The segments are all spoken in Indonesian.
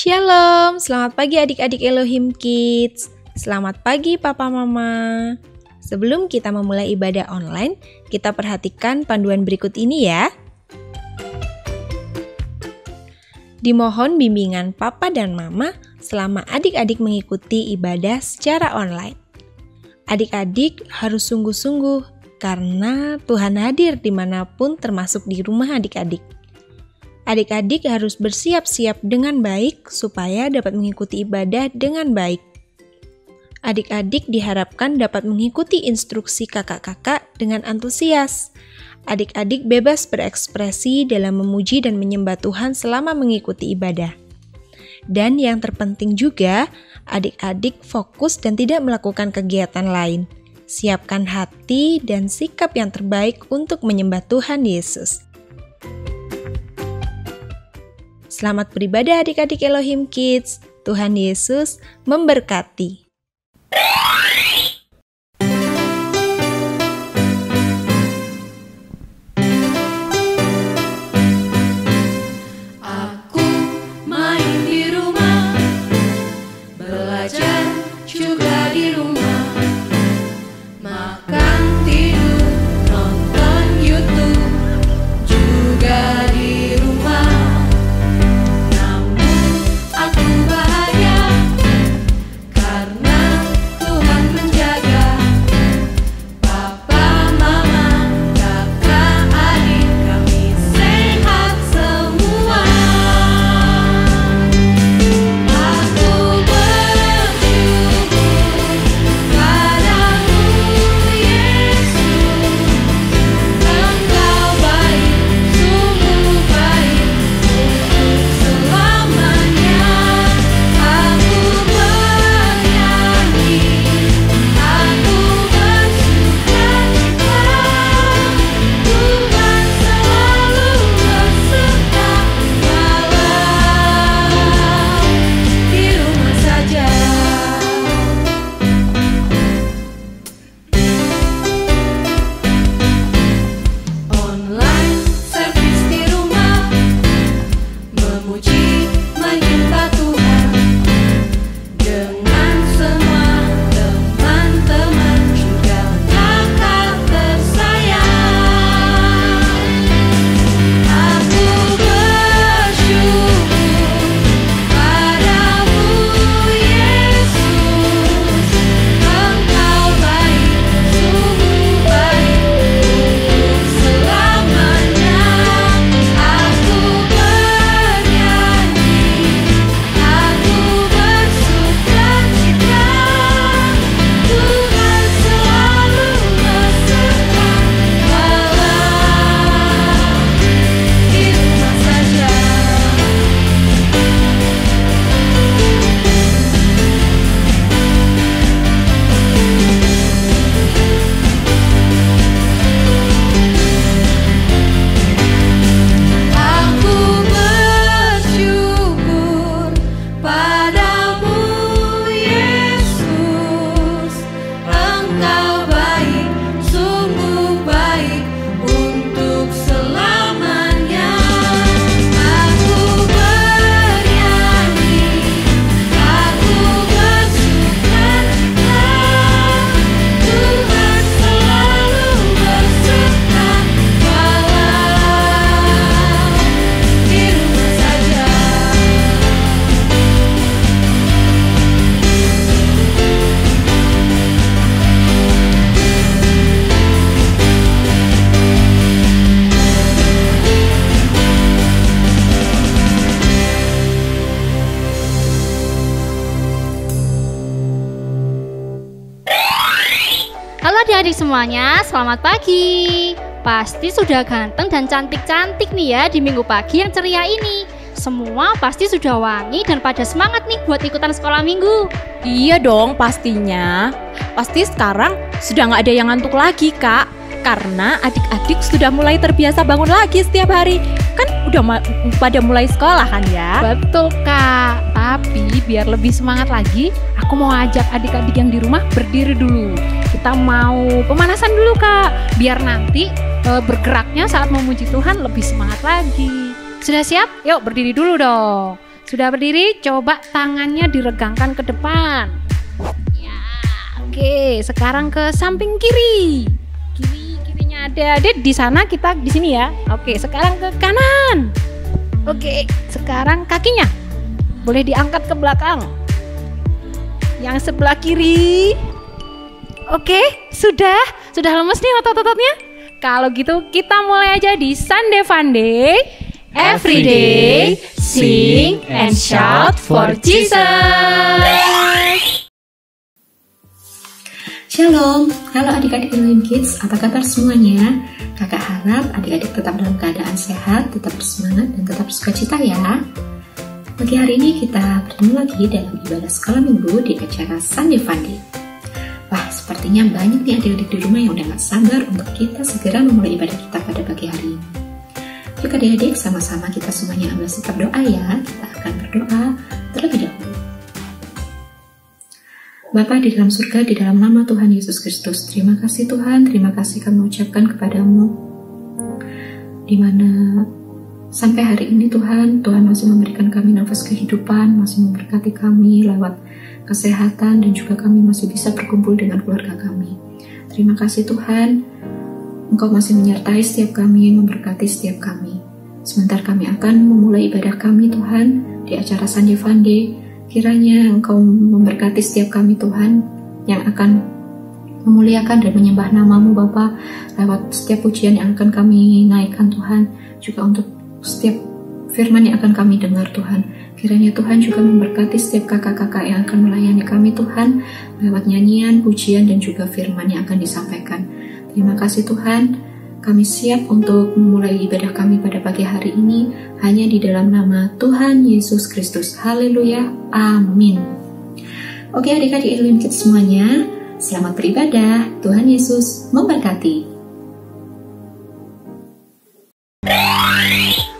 Shalom, selamat pagi adik-adik Elohim Kids. Selamat pagi Papa Mama. Sebelum kita memulai ibadah online, kita perhatikan panduan berikut ini ya. Dimohon bimbingan Papa dan Mama selama adik-adik mengikuti ibadah secara online. Adik-adik harus sungguh-sungguh karena Tuhan hadir dimanapun termasuk di rumah adik-adik. Adik-adik harus bersiap-siap dengan baik supaya dapat mengikuti ibadah dengan baik. Adik-adik diharapkan dapat mengikuti instruksi kakak-kakak dengan antusias. Adik-adik bebas berekspresi dalam memuji dan menyembah Tuhan selama mengikuti ibadah. Dan yang terpenting juga, adik-adik fokus dan tidak melakukan kegiatan lain. Siapkan hati dan sikap yang terbaik untuk menyembah Tuhan Yesus. Selamat beribadah adik-adik Elohim Kids. Tuhan Yesus memberkati. Aku main di rumah, belajar juga di rumah, makan, tidur, nonton YouTube juga di rumah. Aku bahagia karena Tuhan menjaga papa, mama, kakak, adik kami sehat semua. Aku bersyukur padamu Yesus, Engkau baik, sungguh baik untuk selamanya. Aku bernyanyi, aku bersukacita, Tuhan selalu beserta walau di rumah saja. Online service di rumah, memuji menyembah Tuhan dengan semua teman-teman juga kakak tersayang. Aku bersyukur padamu Yesus, Engkau baik, sungguh baik untuk selamanya. Aku bernyanyi, aku bersukacita, Tuhan selalu beserta walau di rumah saja. Aku bersyukur padamu Yesus, Engkau baik, sungguh baik untuk selamanya. Aku bernyanyi, aku bersukacita, Tuhan selalu beserta walau di rumah saja. Halo adik-adik semuanya, selamat pagi. Pasti sudah ganteng dan cantik-cantik nih ya di minggu pagi yang ceria ini. Semua pasti sudah wangi dan pada semangat nih buat ikutan sekolah minggu. Iya dong pastinya. Pasti sekarang sudah nggak ada yang ngantuk lagi Kak. Karena adik-adik sudah mulai terbiasa bangun lagi setiap hari. Kan udah pada mulai sekolah kan ya. Betul Kak, tapi biar lebih semangat lagi, aku mau ajak adik-adik yang di rumah berdiri dulu. Kita mau pemanasan dulu Kak, biar nanti bergeraknya saat memuji Tuhan lebih semangat lagi. Sudah siap? Yuk berdiri dulu dong. Sudah berdiri, coba tangannya diregangkan ke depan. Ya, oke. Sekarang ke samping kiri. Kirinya ada di sana, kita di sini ya. Oke, sekarang ke kanan. Oke, sekarang kakinya boleh diangkat ke belakang. Yang sebelah kiri. Oke, sudah lemes nih otot-ototnya. Kalau gitu kita mulai aja di Sunday Funday. Every day, sing and shout for Jesus. Shalom, halo adik-adik Elohim Kids, apa kabar semuanya? Kakak harap adik-adik tetap dalam keadaan sehat, tetap bersemangat, dan tetap sukacita ya. Pagi hari ini kita bertemu lagi dalam ibadah sekolah minggu di acara Sunday Funday. Wah, sepertinya banyak nih adik-adik di rumah yang udah gak sabar untuk kita segera memulai ibadah kita pada pagi hari ini. Yuk adik-adik, sama-sama kita semuanya ambil sikap doa ya. Kita akan berdoa terlebih dahulu. Bapa di dalam surga, di dalam nama Tuhan Yesus Kristus, terima kasih Tuhan, terima kasih kami ucapkan kepadamu, di mana sampai hari ini Tuhan masih memberikan kami nafas kehidupan, masih memberkati kami lewat kesehatan, dan juga kami masih bisa berkumpul dengan keluarga kami. Terima kasih Tuhan, Engkau masih menyertai setiap kami, memberkati setiap kami. Sebentar kami akan memulai ibadah kami Tuhan di acara Sunday Funday. Kiranya Engkau memberkati setiap kami Tuhan, yang akan memuliakan dan menyembah nama-Mu Bapa lewat setiap pujian yang akan kami naikkan Tuhan, juga untuk setiap firman yang akan kami dengar Tuhan. Kiranya Tuhan juga memberkati setiap kakak-kakak yang akan melayani kami Tuhan lewat nyanyian, pujian, dan juga firman yang akan disampaikan. Terima kasih Tuhan, kami siap untuk memulai ibadah kami pada pagi hari ini hanya di dalam nama Tuhan Yesus Kristus. Haleluya, amin. Oke adik-adik Elohim Kids semuanya, selamat beribadah. Tuhan Yesus memberkati.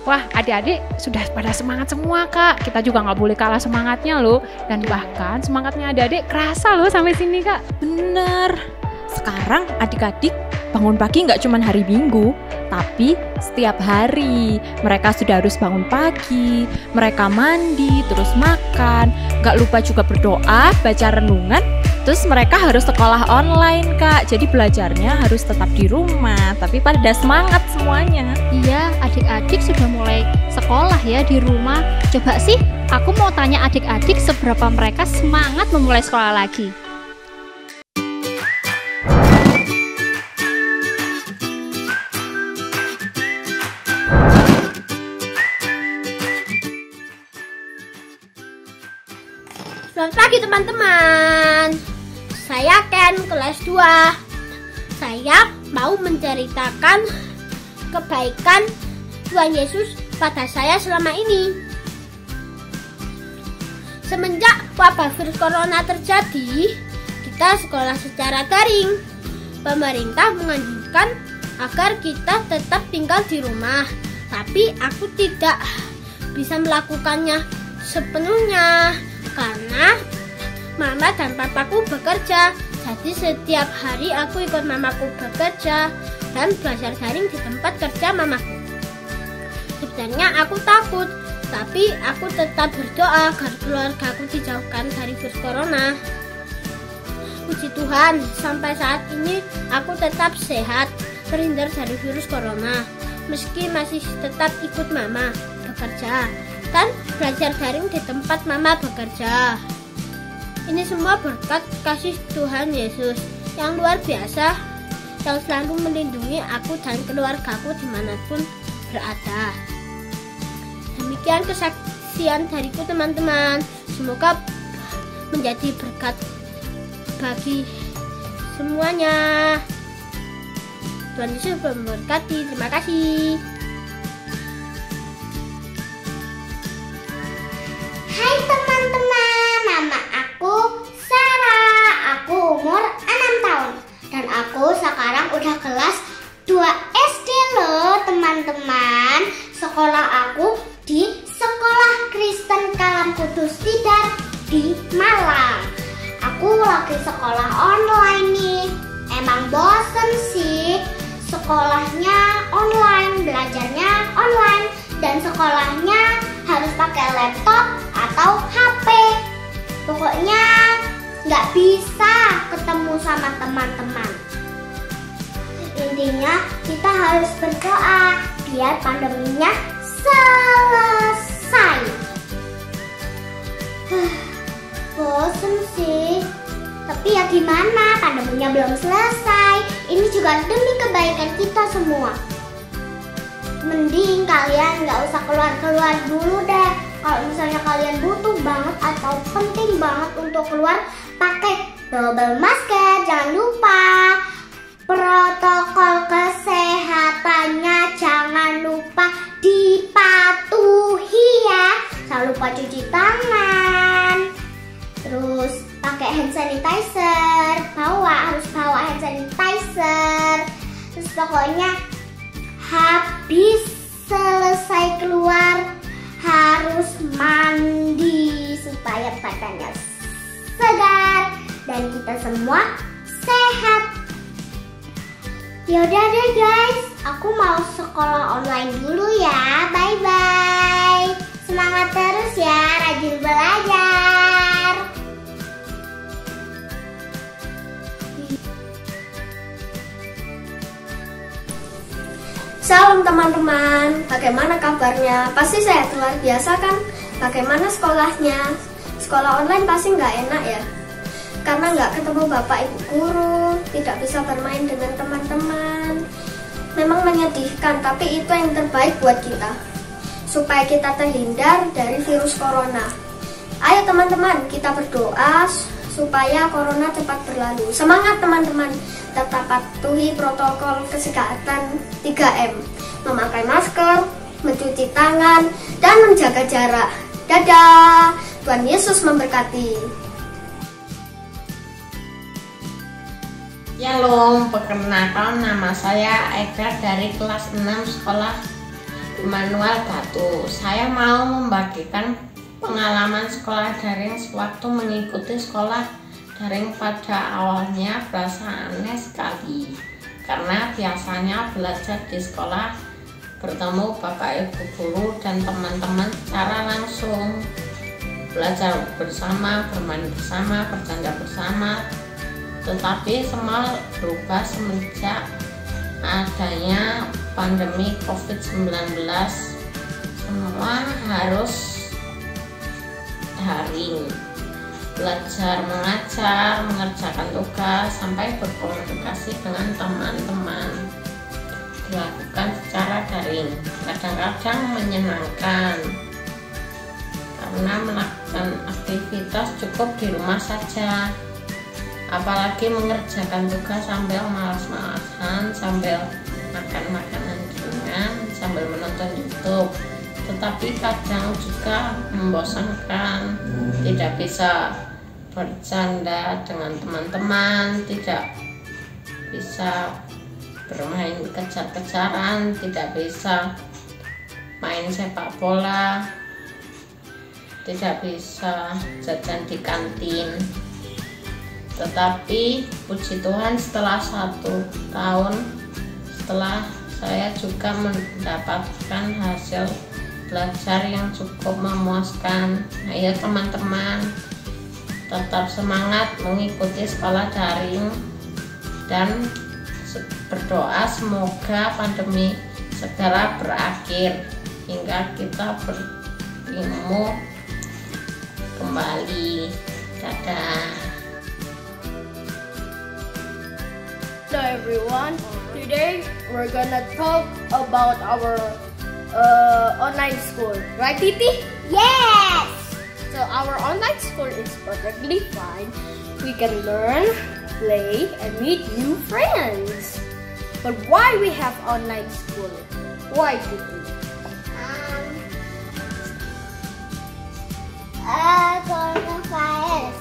Wah, adik-adik sudah pada semangat semua Kak. Kita juga nggak boleh kalah semangatnya loh. Dan bahkan semangatnya adik-adik kerasa loh sampai sini Kak. Bener. Sekarang adik-adik bangun pagi nggak cuma hari Minggu, tapi setiap hari. Mereka sudah harus bangun pagi, mereka mandi, terus makan. Nggak lupa juga berdoa, baca renungan. Terus mereka harus sekolah online Kak. Jadi belajarnya harus tetap di rumah, tapi pada semangat semuanya. Iya, adik-adik sudah mulai sekolah ya di rumah. Coba sih, aku mau tanya adik-adik seberapa mereka semangat memulai sekolah lagi. Selamat pagi teman-teman. Saya Ken, kelas 2. Saya mau menceritakan kebaikan Tuhan Yesus pada saya selama ini. Semenjak wabah virus corona terjadi, kita sekolah secara daring. Pemerintah menganjurkan agar kita tetap tinggal di rumah, tapi aku tidak bisa melakukannya sepenuhnya karena mama dan papaku bekerja. Jadi setiap hari aku ikut mamaku bekerja dan belajar daring di tempat kerja mamaku. Sebenarnya aku takut, tapi aku tetap berdoa agar keluargaku dijauhkan dari virus corona. Puji Tuhan, sampai saat ini aku tetap sehat, terhindar dari virus corona. Meski masih tetap ikut mama bekerja dan belajar daring di tempat mama bekerja. Ini semua berkat kasih Tuhan Yesus yang luar biasa, yang selalu melindungi aku dan keluargaku dimanapun berada. Demikian kesaksian dariku teman-teman. Semoga menjadi berkat bagi semuanya. Tuhan Yesus memberkati. Terima kasih. Hai teman-teman, nama aku Sarah. Aku umur 6 tahun dan aku sekarang udah kelas 2 SD loh teman-teman. Sekolah aku di Sekolah Kristen Kalam Kudus Tidar di Malang. Aku lagi sekolah online nih. Emang bosen sih, sekolahnya online, belajarnya online, dan sekolahnya harus pakai laptop Pokoknya nggak bisa ketemu sama teman-teman. Intinya kita harus berdoa biar pandeminya selesai. Bosen sih. Tapi ya gimana, pandeminya belum selesai. Ini juga demi kebaikan kita semua. Mending kalian nggak usah keluar-keluar dulu deh. Kalau misalnya kalian butuh banget atau penting banget untuk keluar, pakai double masker. Jangan lupa protokol kesehatannya, jangan lupa dipatuhi ya. Jangan lupa cuci tangan. Terus pakai hand sanitizer. Harus bawa hand sanitizer. Terus pokoknya habis selesai keluar harus mandi supaya badannya segar dan kita semua sehat. Yaudah deh guys, aku mau sekolah online dulu ya. Bye bye. Semangat terus ya, rajin belajar. Salam teman-teman, bagaimana kabarnya? Pasti sehat luar biasa kan? Bagaimana sekolahnya? Sekolah online pasti nggak enak ya? Karena nggak ketemu bapak ibu guru, tidak bisa bermain dengan teman-teman. Memang menyedihkan, tapi itu yang terbaik buat kita, supaya kita terhindar dari virus corona. Ayo teman-teman, kita berdoa supaya corona cepat berlalu. Semangat teman-teman, tetap patuhi protokol kesehatan 3M, memakai masker, mencuci tangan, dan menjaga jarak. Dadah, Tuhan Yesus memberkati. Shalom, perkenalkan nama saya Eka dari kelas 6 sekolah Immanuel Batu. Saya mau membagikan pengalaman sekolah daring sewaktu mengikuti sekolah daring. Pada awalnya berasa aneh sekali karena biasanya belajar di sekolah bertemu bapak ibu guru dan teman-teman secara langsung, belajar bersama, bermain bersama, bercanda bersama. Tetapi semua berubah semenjak adanya pandemi COVID-19. Semua harus daring, belajar mengajar, mengerjakan tugas, sampai berkomunikasi dengan teman-teman dilakukan secara daring. Kadang-kadang menyenangkan karena melakukan aktivitas cukup di rumah saja, apalagi mengerjakan tugas sambil malas-malasan, sambil makan makanan ringan, sambil menonton YouTube. Tetapi kadang juga membosankan, tidak bisa bercanda dengan teman-teman, tidak bisa bermain kejar-kejaran, tidak bisa main sepak bola, tidak bisa jajan di kantin. Tetapi puji Tuhan, setelah 1 tahun setelah saya juga mendapatkan hasil belajar yang cukup memuaskan. Ayo teman-teman, tetap semangat mengikuti sekolah daring dan berdoa semoga pandemi segera berakhir hingga kita berilmu kembali. Dadah. Hello everyone, today we're gonna talk about our online school, right Titi? Yes! So our online school is perfectly fine. We can learn, play, and meet new friends. But why we have online school? Why Titi? Coronavirus.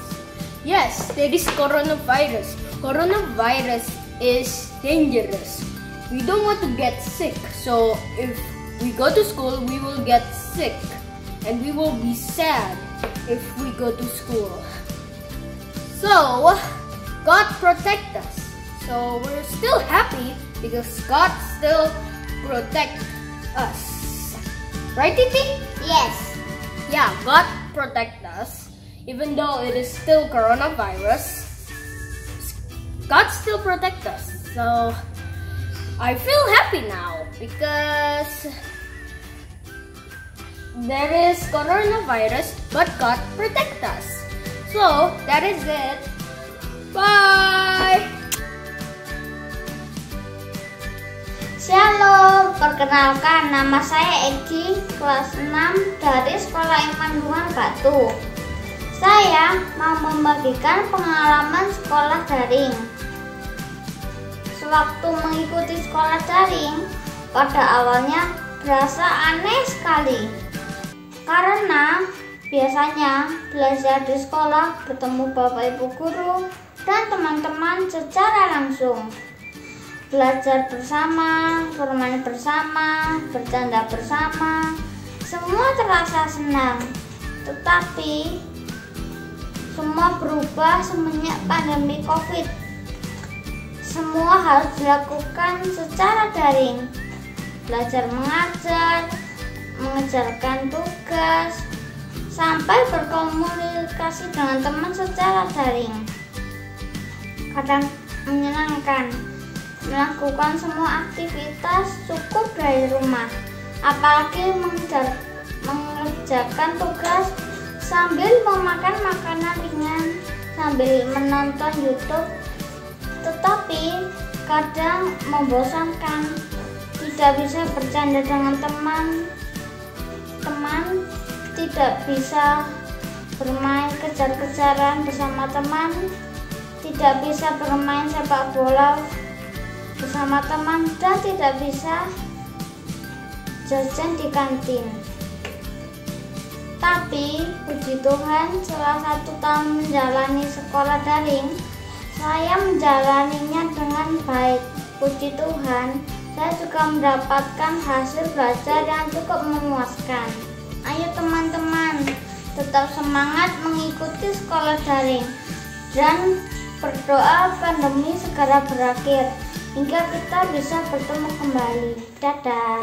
Yes, there is coronavirus. Coronavirus is dangerous. We don't want to get sick. So if we go to school, we will get sick. And we will be sad if we go to school. So God protect us. So we're still happy because God still protect us. Right, Titi? Yes. Yeah, God protect us. Even though it is still coronavirus, God still protect us. So I feel happy now because there is coronavirus, but God protect us. So that is it. Bye. Shalom, perkenalkan nama saya Egi, kelas 6 dari Sekolah Iman Bungan Batu. Saya mau membagikan pengalaman sekolah daring. Sewaktu mengikuti sekolah daring, pada awalnya berasa aneh sekali. Karena biasanya belajar di sekolah bertemu Bapak Ibu guru dan teman-teman secara langsung. Belajar bersama, bermain bersama, bercanda bersama, semua terasa senang. Tetapi semua berubah semenjak pandemi COVID. Semua harus dilakukan secara daring. Belajar mengajar, mengerjakan tugas, sampai berkomunikasi dengan teman secara daring. Kadang menyenangkan melakukan semua aktivitas cukup dari rumah, apalagi mengerjakan tugas sambil memakan makanan ringan sambil menonton YouTube. Tetapi kadang membosankan, tidak bisa bercanda dengan teman, tidak bisa bermain kejar-kejaran bersama teman, tidak bisa bermain sepak bola bersama teman, dan tidak bisa jajan di kantin. Tapi puji Tuhan, setelah 1 tahun menjalani sekolah daring, saya menjalaninya dengan baik. Puji Tuhan, saya juga mendapatkan hasil belajar yang cukup memuaskan. Ayo teman-teman, tetap semangat mengikuti sekolah daring dan berdoa pandemi segera berakhir hingga kita bisa bertemu kembali. Dadah.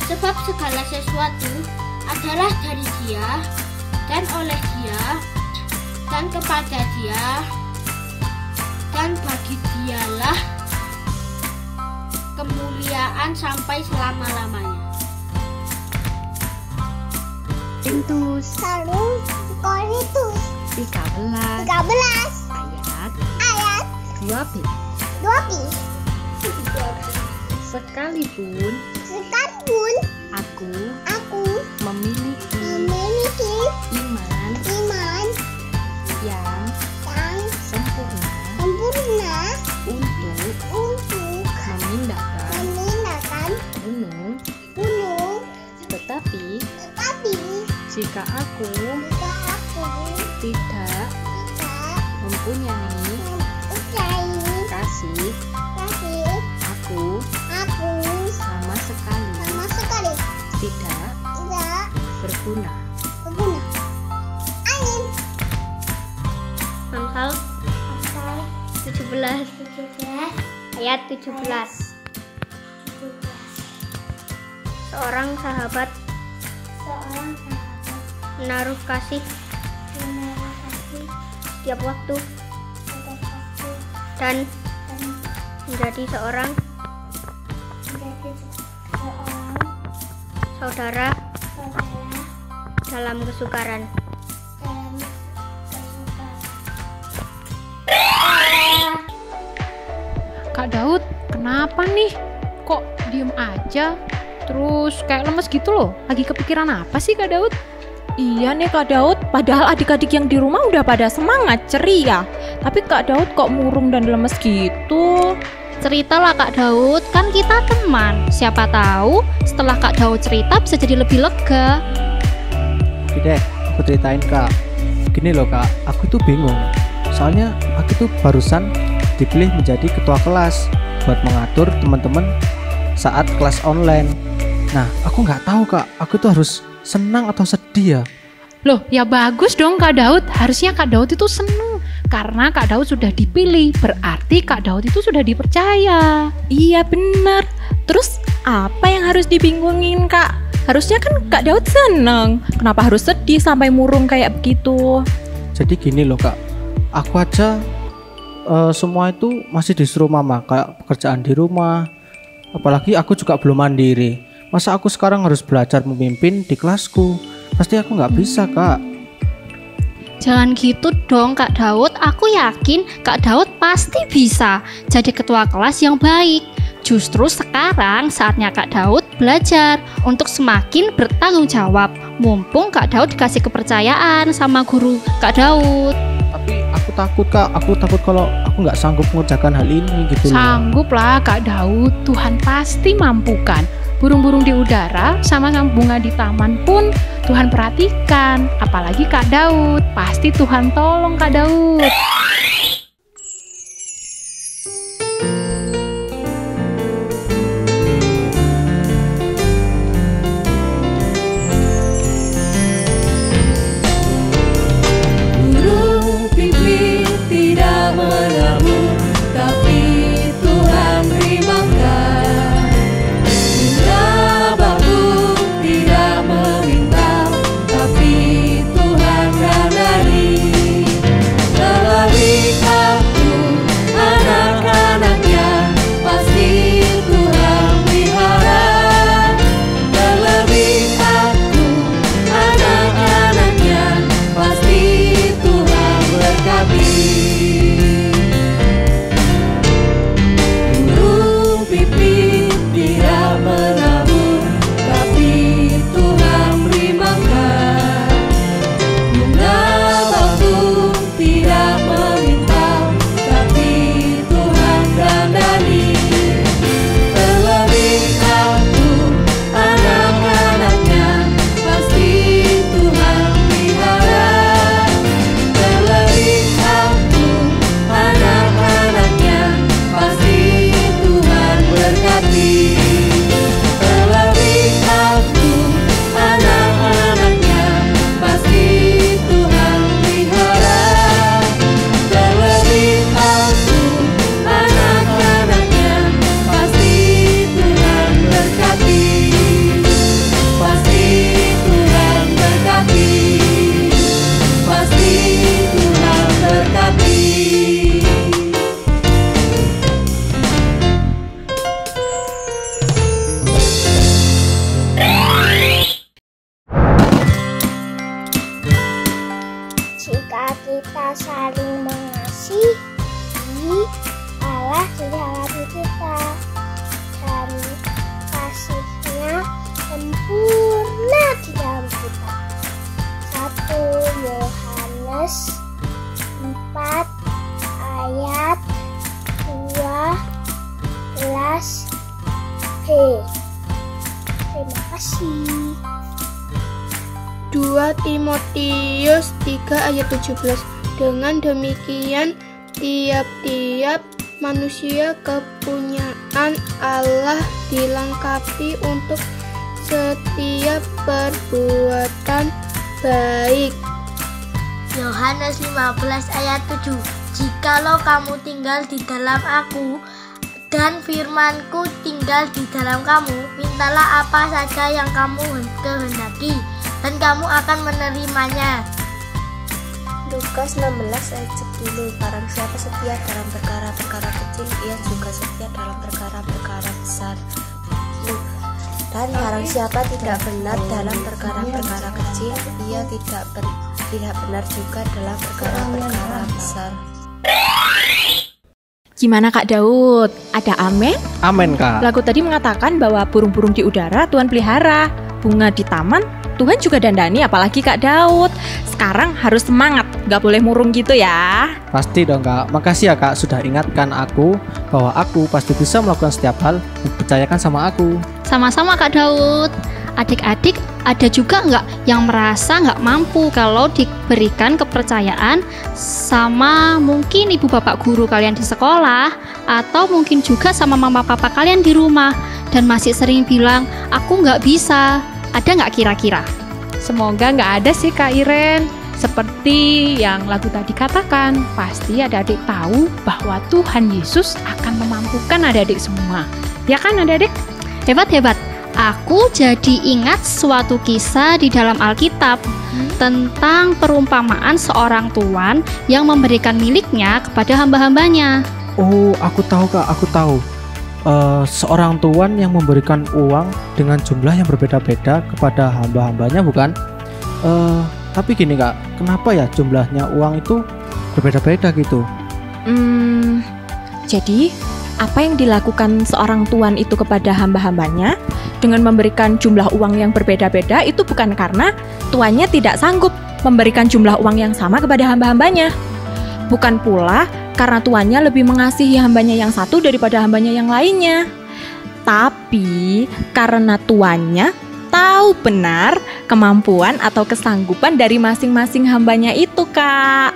Sebab segala sesuatu adalah dari Dia, dan oleh Dia, dan kepada Dia, dan bagi Dialah kemuliaan sampai selama-lamanya. Korintus Sarung Korintus 13 ayat 12. Sekalipun aku memiliki iman yang sempurna untuk memindahkan gunung, tetapi jika aku tidak mempunyai kasih, aku sama sekali tidak berguna. Amsal 17 ayat 17. Seorang sahabat menaruh kasih setiap waktu dan menjadi seorang saudara dalam kesukaran. Kak Daud, kenapa nih? Kok diem aja? Terus kayak lemes gitu loh. Lagi kepikiran apa sih Kak Daud? Iya nih Kak Daud, padahal adik-adik yang di rumah udah pada semangat, ceria. Tapi Kak Daud kok murung dan lemes gitu? Ceritalah Kak Daud, kan kita teman. Siapa tahu setelah Kak Daud cerita bisa jadi lebih lega. Oke deh, aku ceritain Kak. Gini loh Kak, aku tuh bingung. Soalnya aku tuh barusan dipilih menjadi ketua kelas buat mengatur teman-teman saat kelas online. Nah, aku nggak tahu Kak, aku tuh harus senang atau sedih ya? Loh, ya bagus dong Kak Daud. Harusnya Kak Daud itu seneng karena Kak Daud sudah dipilih. Berarti Kak Daud itu sudah dipercaya. Iya bener. Terus apa yang harus dibingungin Kak? Harusnya kan Kak Daud seneng. Kenapa harus sedih sampai murung kayak begitu? Jadi gini loh Kak, aku aja semua itu masih disuruh mama, kayak pekerjaan di rumah. Apalagi aku juga belum mandiri. Masa aku sekarang harus belajar memimpin di kelasku? Pasti aku nggak bisa Kak. Jangan gitu dong Kak Daud, aku yakin Kak Daud pasti bisa jadi ketua kelas yang baik. Justru sekarang saatnya Kak Daud belajar untuk semakin bertanggung jawab. Mumpung Kak Daud dikasih kepercayaan sama guru Kak Daud. Tapi aku takut Kak, aku takut kalau aku nggak sanggup mengerjakan hal ini gitu. Sanggup lah Kak Daud, Tuhan pasti mampukan. Burung-burung di udara sama bunga di taman pun Tuhan perhatikan. Apalagi Kak Daud, pasti Tuhan tolong Kak Daud. Burung pipit tidak menabur, tapi Tuhan terimakan. Bunga bakung tidak meminta, tapi Tuhan radani. Melalui kelas. Oke, terima kasih. 2 Timotius 3 ayat 17. Dengan demikian tiap-tiap manusia kepunyaan Allah dilengkapi untuk setiap perbuatan baik. Yohanes 15 ayat 7. Jikalau kamu tinggal di dalam aku dan firman-Ku tinggal di dalam kamu, mintalah apa saja yang kamu kehendaki dan kamu akan menerimanya. Lukas 16 ayat 10. Barang siapa setia dalam perkara-perkara kecil, ia juga setia dalam perkara-perkara besar. Dan barang siapa tidak benar dalam perkara-perkara kecil, ia tidak benar juga dalam perkara-perkara besar. Gimana Kak Daud? Ada amin? Amin Kak. Lagu tadi mengatakan bahwa burung-burung di udara Tuhan pelihara, bunga di taman Tuhan juga dandani, apalagi Kak Daud. Sekarang harus semangat, gak boleh murung gitu ya. Pasti dong Kak, makasih ya Kak sudah ingatkan aku bahwa aku pasti bisa melakukan setiap hal yang dipercayakan sama aku. Sama-sama Kak Daud. Adik-adik, ada juga nggak yang merasa nggak mampu kalau diberikan kepercayaan sama mungkin ibu bapak guru kalian di sekolah, atau mungkin juga sama mama papa kalian di rumah, dan masih sering bilang, aku nggak bisa. Ada nggak kira-kira? Semoga nggak ada sih Kak Iren. Seperti yang lagu tadi katakan, pasti adik-adik tahu bahwa Tuhan Yesus akan memampukan adik-adik semua. Ya kan adik-adik? Hebat-hebat. Aku jadi ingat suatu kisah di dalam Alkitab tentang perumpamaan seorang tuan yang memberikan miliknya kepada hamba-hambanya. Oh, aku tahu Kak, aku tahu. Seorang tuan yang memberikan uang dengan jumlah yang berbeda-beda kepada hamba-hambanya, bukan? Tapi gini Kak, kenapa ya jumlahnya uang itu berbeda-beda gitu? Jadi apa yang dilakukan seorang tuan itu kepada hamba-hambanya dengan memberikan jumlah uang yang berbeda-beda itu bukan karena tuannya tidak sanggup memberikan jumlah uang yang sama kepada hamba-hambanya. Bukan pula karena tuannya lebih mengasihi hambanya yang satu daripada hambanya yang lainnya. Tapi karena tuannya tahu benar kemampuan atau kesanggupan dari masing-masing hambanya itu, Kak.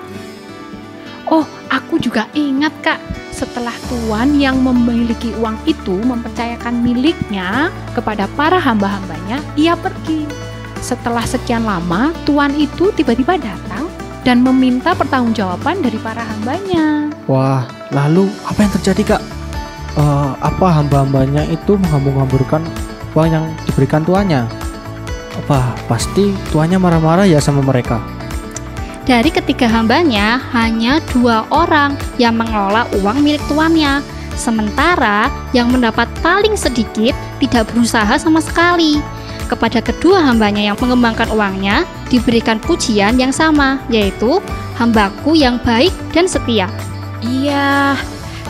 Oh, aku juga ingat Kak. Setelah tuan yang memiliki uang itu mempercayakan miliknya kepada para hamba-hambanya, ia pergi. Setelah sekian lama, tuan itu tiba-tiba datang dan meminta pertanggungjawaban dari para hambanya. Wah, lalu apa yang terjadi Kak? Apa hamba-hambanya itu menghambur-hamburkan uang yang diberikan tuannya? Apa pasti tuannya marah-marah ya sama mereka? Dari ketiga hambanya, hanya 2 orang yang mengelola uang milik tuannya. Sementara yang mendapat paling sedikit tidak berusaha sama sekali. Kepada kedua hambanya yang mengembangkan uangnya, diberikan pujian yang sama, yaitu hambaku yang baik dan setia. Iya,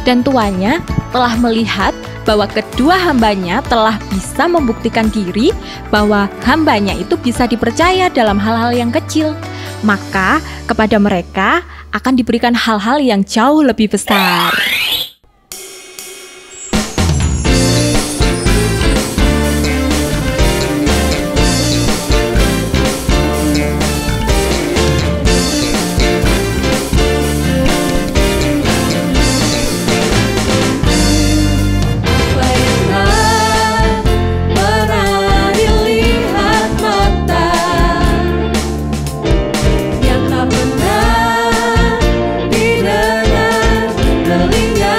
dan tuannya telah melihat bahwa kedua hambanya telah bisa membuktikan diri bahwa hambanya itu bisa dipercaya dalam hal-hal yang kecil. Maka kepada mereka akan diberikan hal-hal yang jauh lebih besar. Yang tak pernah didengar telinga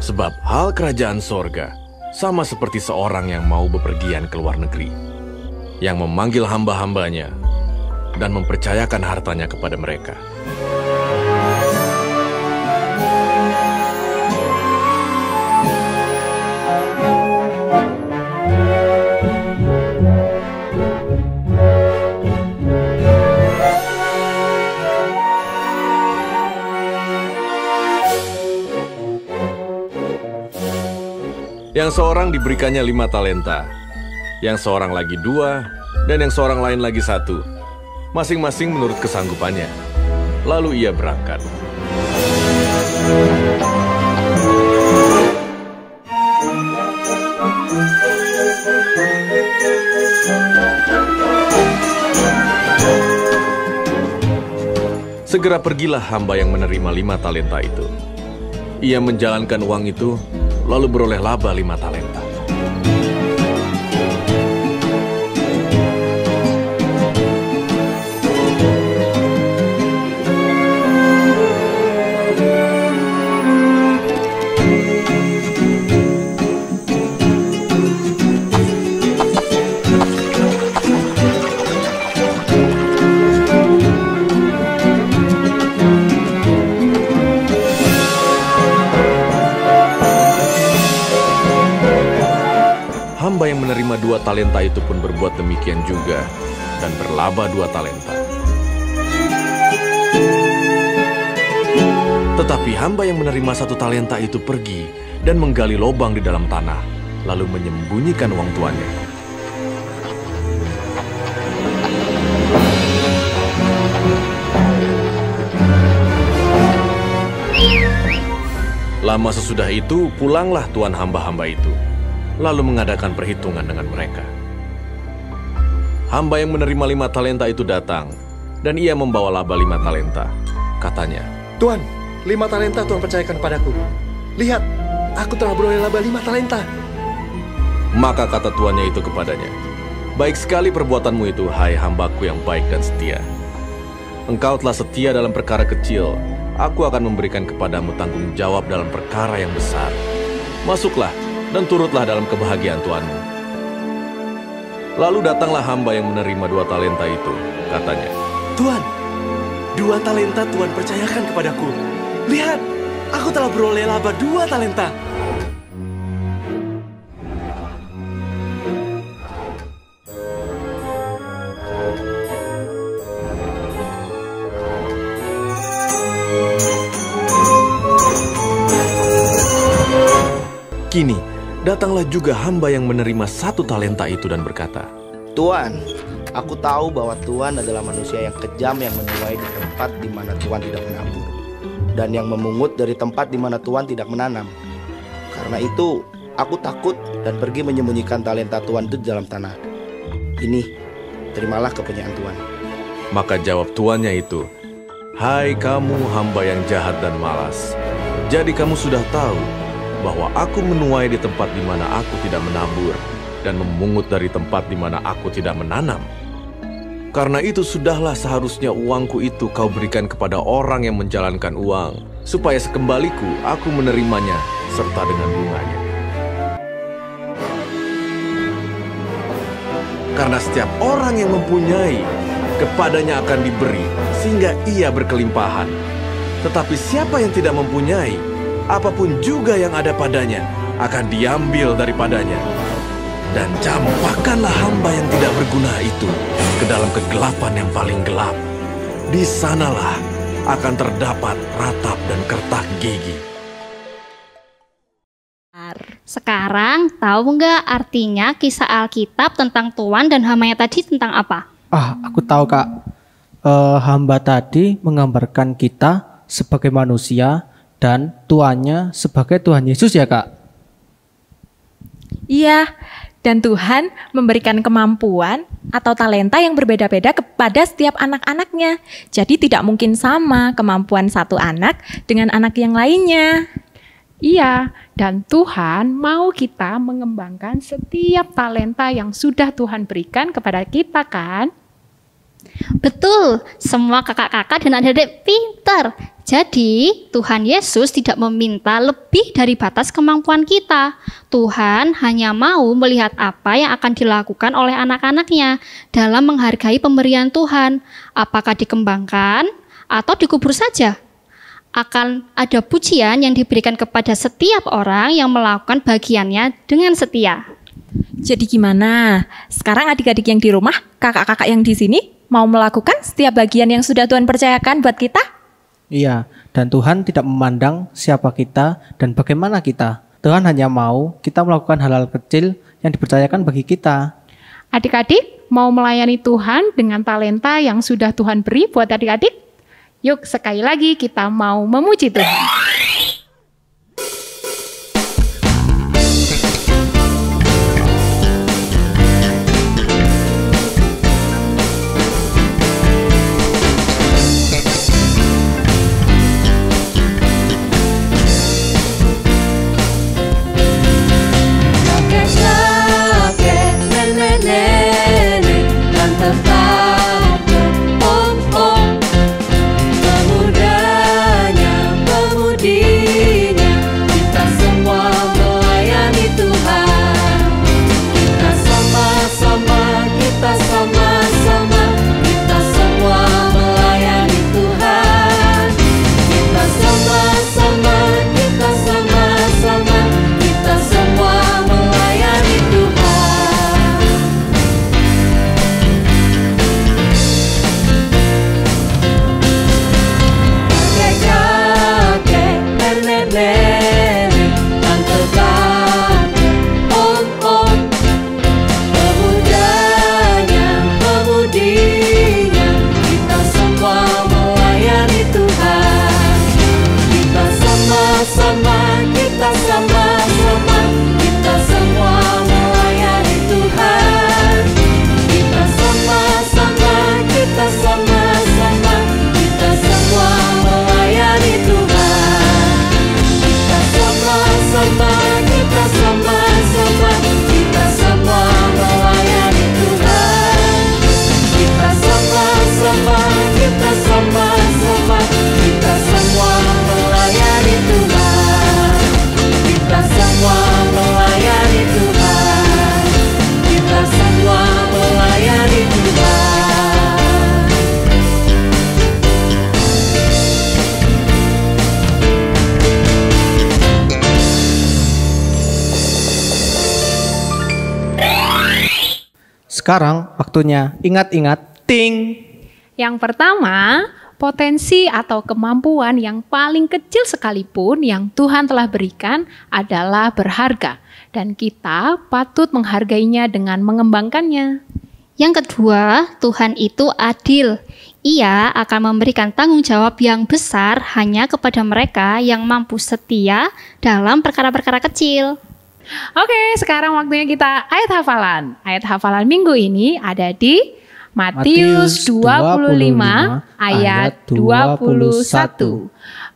Sebab hal kerajaan sorga sama seperti seorang yang mau bepergian ke luar negeri, yang memanggil hamba-hambanya dan mempercayakan hartanya kepada mereka. Yang seorang diberikannya 5 talenta, yang seorang lagi 2, dan yang seorang lain lagi 1, masing-masing menurut kesanggupannya. Lalu ia berangkat. Segera pergilah hamba yang menerima 5 talenta itu. Ia menjalankan uang itu, lalu beroleh laba 5 talenta. Hamba yang menerima 2 talenta itu pun berbuat demikian juga dan berlaba 2 talenta. Tetapi hamba yang menerima 1 talenta itu pergi dan menggali lubang di dalam tanah, lalu menyembunyikan uang tuannya. Lama sesudah itu, pulanglah tuan hamba-hamba itu, lalu mengadakan perhitungan dengan mereka. Hamba yang menerima 5 talenta itu datang, dan ia membawa laba 5 talenta. Katanya, "Tuan, 5 talenta Tuan percayakan padaku. Lihat, aku telah beroleh laba 5 talenta." Maka kata tuannya itu kepadanya, "Baik sekali perbuatanmu itu, hai hambaku yang baik dan setia. Engkau telah setia dalam perkara kecil, aku akan memberikan kepadamu tanggung jawab dalam perkara yang besar. Masuklah dan turutlah dalam kebahagiaan tuanmu." Lalu datanglah hamba yang menerima 2 talenta itu. Katanya, "Tuan, 2 talenta Tuan percayakan kepadaku. Lihat, aku telah beroleh laba 2 talenta." Kini, datanglah juga hamba yang menerima 1 talenta itu dan berkata, "Tuan, aku tahu bahwa Tuan adalah manusia yang kejam yang menuai di tempat di mana Tuan tidak menabur, dan yang memungut dari tempat di mana Tuan tidak menanam. Karena itu, aku takut dan pergi menyembunyikan talenta Tuan itu di dalam tanah. Ini, terimalah kepunyaan Tuan." Maka jawab tuannya itu, "Hai kamu hamba yang jahat dan malas, jadi kamu sudah tahu bahwa aku menuai di tempat di mana aku tidak menabur dan memungut dari tempat di mana aku tidak menanam. Karena itu sudahlah seharusnya uangku itu kau berikan kepada orang yang menjalankan uang, supaya sekembaliku aku menerimanya serta dengan bunganya. Karena setiap orang yang mempunyai, kepadanya akan diberi sehingga ia berkelimpahan. Tetapi siapa yang tidak mempunyai, apapun juga yang ada padanya akan diambil daripadanya. Dan campakkanlah hamba yang tidak berguna itu ke dalam kegelapan yang paling gelap. Di sanalah akan terdapat ratap dan kertak gigi." Sekarang tahu nggak artinya kisah Alkitab tentang tuan dan hambanya tadi tentang apa? Aku tahu Kak. Hamba tadi menggambarkan kita sebagai manusia dan tuannya sebagai Tuhan Yesus ya Kak? Iya, dan Tuhan memberikan kemampuan atau talenta yang berbeda-beda kepada setiap anak-anaknya. Jadi tidak mungkin sama kemampuan satu anak dengan anak yang lainnya. Iya, dan Tuhan mau kita mengembangkan setiap talenta yang sudah Tuhan berikan kepada kita kan? Betul, semua kakak-kakak dan adik-adik pintar. Jadi, Tuhan Yesus tidak meminta lebih dari batas kemampuan kita. Tuhan hanya mau melihat apa yang akan dilakukan oleh anak-anaknya dalam menghargai pemberian Tuhan. Apakah dikembangkan atau dikubur saja? Akan ada pujian yang diberikan kepada setiap orang yang melakukan bagiannya dengan setia. Jadi gimana? Sekarang adik-adik yang di rumah, kakak-kakak yang di sini mau melakukan setiap bagian yang sudah Tuhan percayakan buat kita? Iya, dan Tuhan tidak memandang siapa kita dan bagaimana kita. Tuhan hanya mau kita melakukan hal-hal kecil yang dipercayakan bagi kita. Adik-adik mau melayani Tuhan dengan talenta yang sudah Tuhan beri buat adik-adik? Yuk sekali lagi kita mau memuji Tuhan. Sekarang waktunya ingat-ingat ting. Yang pertama, potensi atau kemampuan yang paling kecil sekalipun yang Tuhan telah berikan adalah berharga dan kita patut menghargainya dengan mengembangkannya. Yang kedua, Tuhan itu adil. Ia akan memberikan tanggung jawab yang besar hanya kepada mereka yang mampu setia dalam perkara-perkara kecil. Oke, sekarang waktunya kita ayat hafalan. Ayat hafalan minggu ini ada di Matius 25 ayat 21.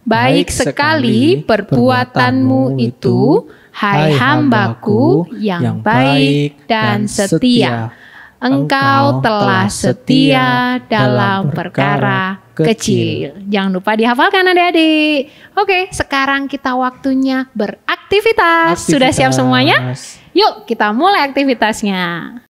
Baik sekali perbuatanmu itu, hai hambaku yang baik dan setia. Engkau telah setia dalam perkara kecil. Jangan lupa dihafalkan adik-adik. Oke, sekarang kita waktunya beraktivitas. Sudah siap semuanya? Yuk kita mulai aktivitasnya.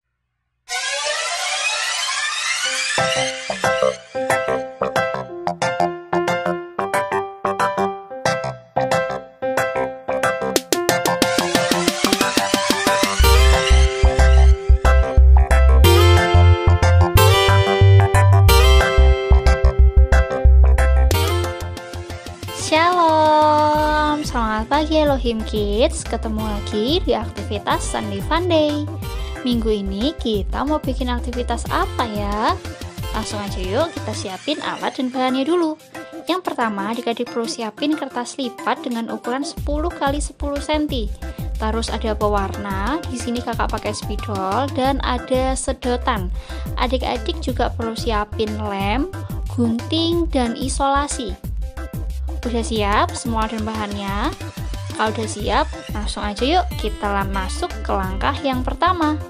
Shalom, selamat pagi Elohim Kids. Ketemu lagi di aktivitas Sunday Funday. Minggu ini kita mau bikin aktivitas apa ya? Langsung aja yuk kita siapin alat dan bahannya dulu. Yang pertama, adik-adik perlu siapin kertas lipat dengan ukuran 10 x 10 cm. Terus ada pewarna, di sini kakak pakai spidol dan ada sedotan. Adik-adik juga perlu siapin lem, gunting dan isolasi. Udah siap semua dan bahannya? Kalau udah siap, langsung aja yuk kita masuk ke langkah yang pertama.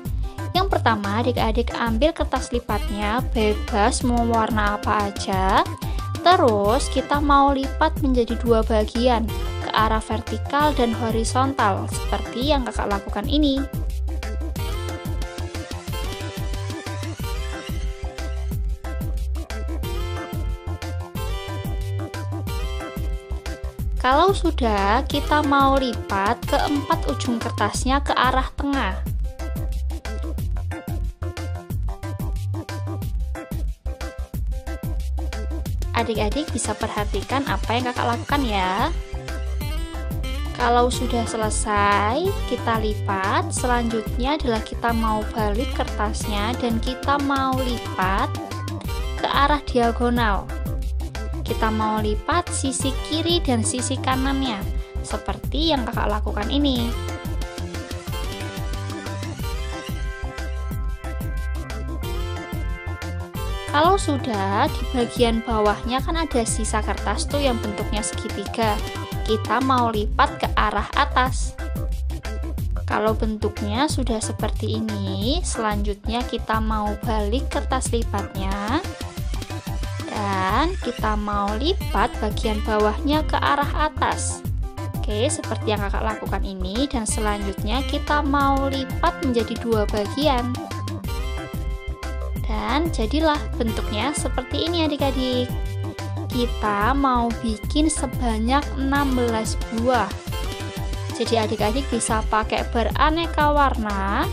Yang pertama, adik-adik ambil kertas lipatnya, bebas mau warna apa aja. Terus kita mau lipat menjadi 2 bagian, ke arah vertikal dan horizontal, seperti yang kakak lakukan ini. Kalau sudah, kita mau lipat keempat ujung kertasnya ke arah tengah. Adik-adik bisa perhatikan apa yang kakak lakukan ya. Kalau sudah selesai, kita lipat. Selanjutnya adalah kita mau balik kertasnya dan kita mau lipat ke arah diagonal. Kita mau lipat sisi kiri dan sisi kanannya, seperti yang kakak lakukan ini. Kalau sudah, di bagian bawahnya kan ada sisa kertas tuh yang bentuknya segitiga. Kita mau lipat ke arah atas. Kalau bentuknya sudah seperti ini, selanjutnya kita mau balik kertas lipatnya. Dan kita mau lipat bagian bawahnya ke arah atas. Oke, seperti yang kakak lakukan ini. Dan selanjutnya kita mau lipat menjadi 2 bagian. Dan jadilah bentuknya seperti ini adik-adik. Kita mau bikin sebanyak 16 buah. Jadi adik-adik bisa pakai beraneka warna.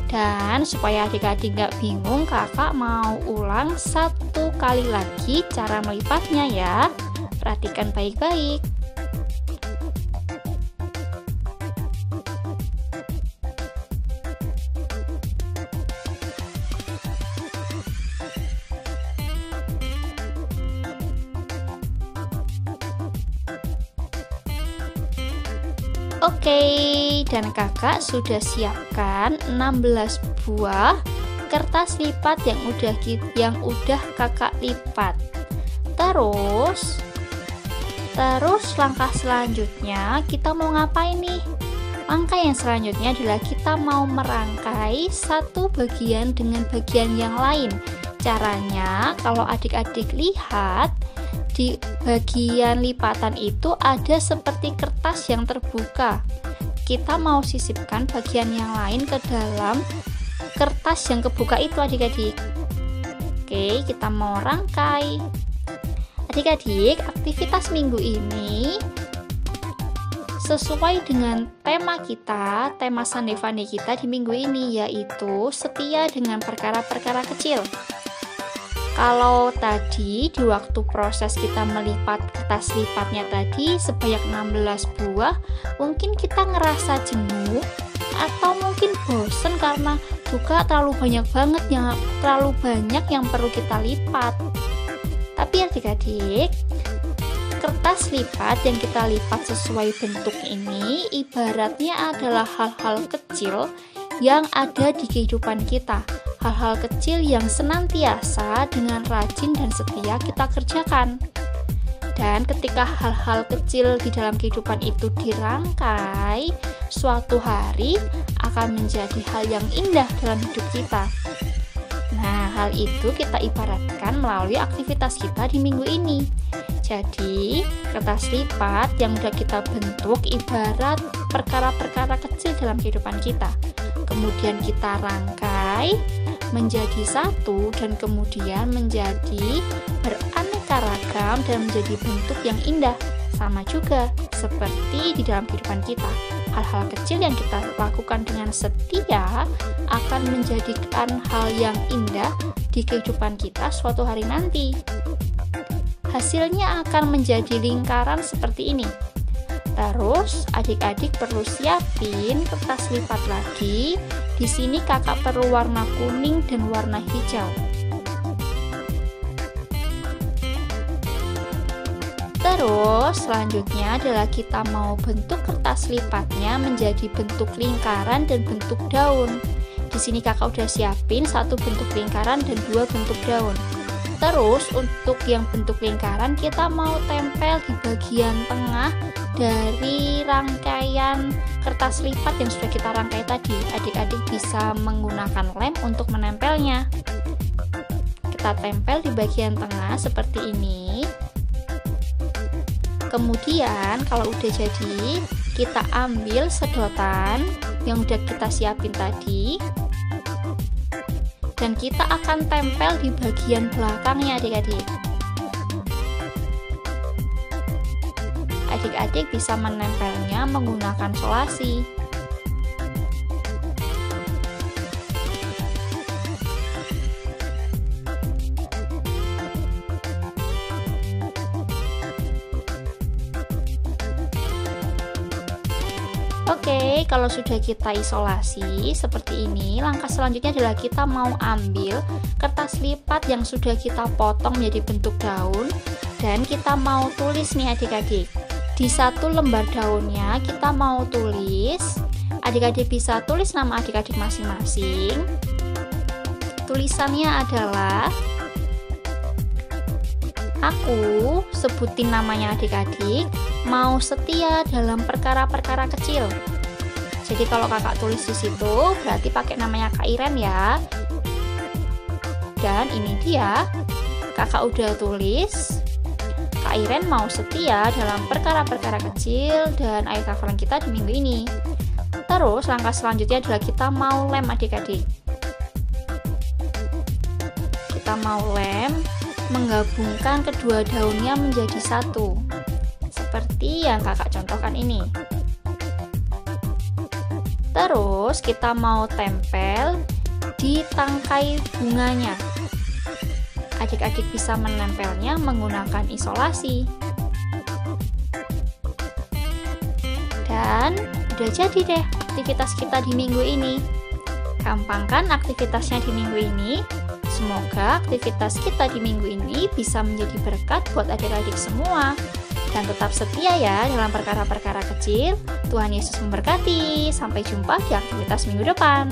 Dan supaya adik-adik nggak bingung, kakak mau ulang 1 kali lagi cara melipatnya ya. Perhatikan baik-baik. Oke, dan kakak sudah siapkan 16 buah kertas lipat yang udah kakak lipat. Terus langkah selanjutnya kita mau ngapain nih? Langkah yang selanjutnya adalah kita mau merangkai satu bagian dengan bagian yang lain. Caranya, kalau adik-adik lihat, di bagian lipatan itu ada seperti kertas yang terbuka. Kita mau sisipkan bagian yang lain ke dalam kertas yang kebuka itu adik-adik. Oke, kita mau rangkai. Adik-adik, aktivitas minggu ini sesuai dengan tema kita, tema Sunday Funday kita di minggu ini, yaitu setia dengan perkara-perkara kecil. Kalau tadi di waktu proses kita melipat kertas lipatnya tadi sebanyak 16 buah, mungkin kita ngerasa jenuh atau mungkin bosen karena juga terlalu banyak yang perlu kita lipat. Tapi adik-adik, kertas lipat yang kita lipat sesuai bentuk ini ibaratnya adalah hal-hal kecil yang ada di kehidupan kita. Hal-hal kecil yang senantiasa dengan rajin dan setia kita kerjakan. Dan ketika hal-hal kecil di dalam kehidupan itu dirangkai, suatu hari akan menjadi hal yang indah dalam hidup kita. Nah, hal itu kita ibaratkan melalui aktivitas kita di minggu ini. Jadi, kertas lipat yang sudah kita bentuk ibarat perkara-perkara kecil dalam kehidupan kita. Kemudian kita rangkai menjadi satu dan kemudian menjadi beraneka ragam dan menjadi bentuk yang indah. Sama juga seperti di dalam kehidupan kita. Hal-hal kecil yang kita lakukan dengan setia akan menjadikan hal yang indah di kehidupan kita suatu hari nanti. Hasilnya akan menjadi lingkaran seperti ini. Terus adik-adik perlu siapin kertas lipat lagi. Di sini kakak perlu warna kuning dan warna hijau. Terus selanjutnya adalah kita mau bentuk kertas lipatnya menjadi bentuk lingkaran dan bentuk daun. Di sini kakak udah siapin satu bentuk lingkaran dan 2 bentuk daun. Terus untuk yang bentuk lingkaran kita mau tempel di bagian tengah dari rangkaian kertas lipat yang sudah kita rangkai tadi. Adik-adik bisa menggunakan lem untuk menempelnya. Kita tempel di bagian tengah seperti ini. Kemudian kalau udah jadi, kita ambil sedotan yang udah kita siapin tadi, dan kita akan tempel di bagian belakangnya adik-adik. Adik-adik bisa menempelnya menggunakan solasi. Oke, kalau sudah kita isolasi seperti ini, langkah selanjutnya adalah kita mau ambil kertas lipat yang sudah kita potong menjadi bentuk daun, dan kita mau tulis nih adik-adik. Di satu lembar daunnya kita mau tulis, adik-adik bisa tulis nama adik-adik masing-masing. Tulisannya adalah, aku sebutin namanya adik-adik, mau setia dalam perkara-perkara kecil. Jadi kalau kakak tulis di situ berarti pakai namanya Kak Iren ya. Dan ini dia, kakak udah tulis Kak Iren mau setia dalam perkara-perkara kecil, dan ayat hafalan kita di minggu ini. Terus langkah selanjutnya adalah kita mau lem adik-adik. Kita mau lem, menggabungkan kedua daunnya menjadi satu, seperti yang kakak contohkan ini. Terus kita mau tempel di tangkai bunganya. Adik-adik bisa menempelnya menggunakan isolasi. Dan udah jadi deh aktivitas kita di minggu ini. Gampang kan aktivitasnya di minggu ini? Semoga aktivitas kita di minggu ini bisa menjadi berkat buat adik-adik semua. Dan tetap setia ya dalam perkara-perkara kecil. Tuhan Yesus memberkati. Sampai jumpa di aktivitas minggu depan.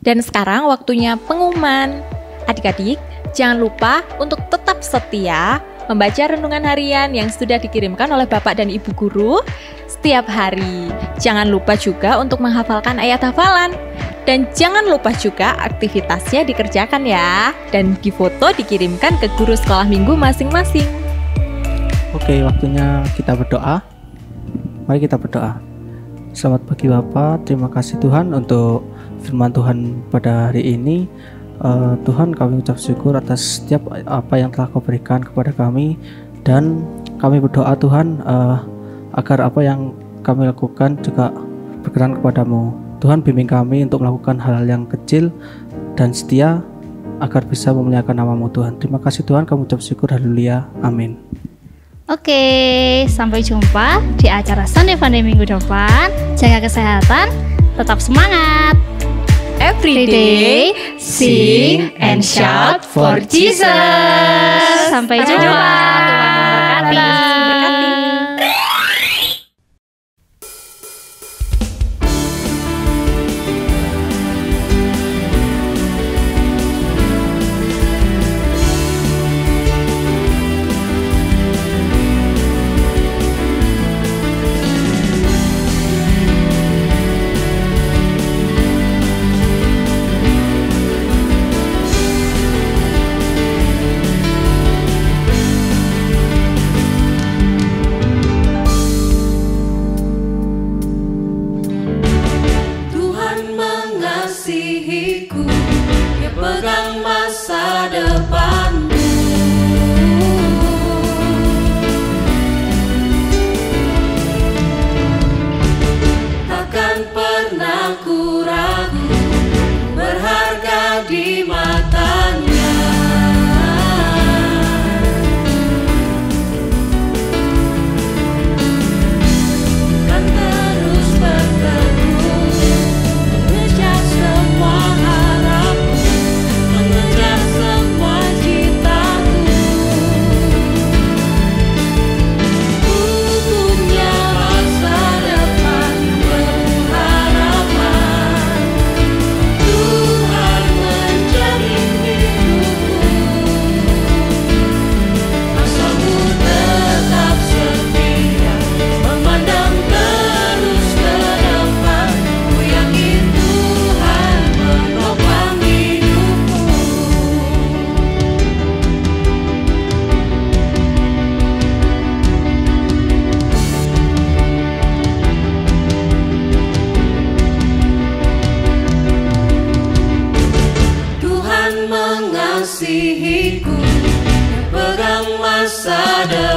Dan sekarang waktunya pengumuman. Adik-adik, jangan lupa untuk tetap setia membaca renungan harian yang sudah dikirimkan oleh Bapak dan Ibu Guru setiap hari. Jangan lupa juga untuk menghafalkan ayat hafalan. Dan jangan lupa juga aktivitasnya dikerjakan ya. Dan difoto dikirimkan ke guru sekolah minggu masing-masing. Oke, waktunya kita berdoa. Mari kita berdoa. Selamat pagi Bapak, terima kasih Tuhan untuk firman Tuhan pada hari ini. Tuhan, kami ucap syukur atas setiap apa yang telah Kau berikan kepada kami, dan kami berdoa Tuhan agar apa yang kami lakukan juga berkenan kepadamu. Tuhan, bimbing kami untuk melakukan hal-hal yang kecil dan setia agar bisa memuliakan nama-Mu Tuhan. Terima kasih Tuhan, kami ucap syukur, haleluya, amin. Oke, sampai jumpa di acara Sunday Funday minggu depan. Jaga kesehatan, tetap semangat. Every day, sing and shout for Jesus. Sampai jumpa. Tuhan memberkati.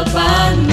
depanmu.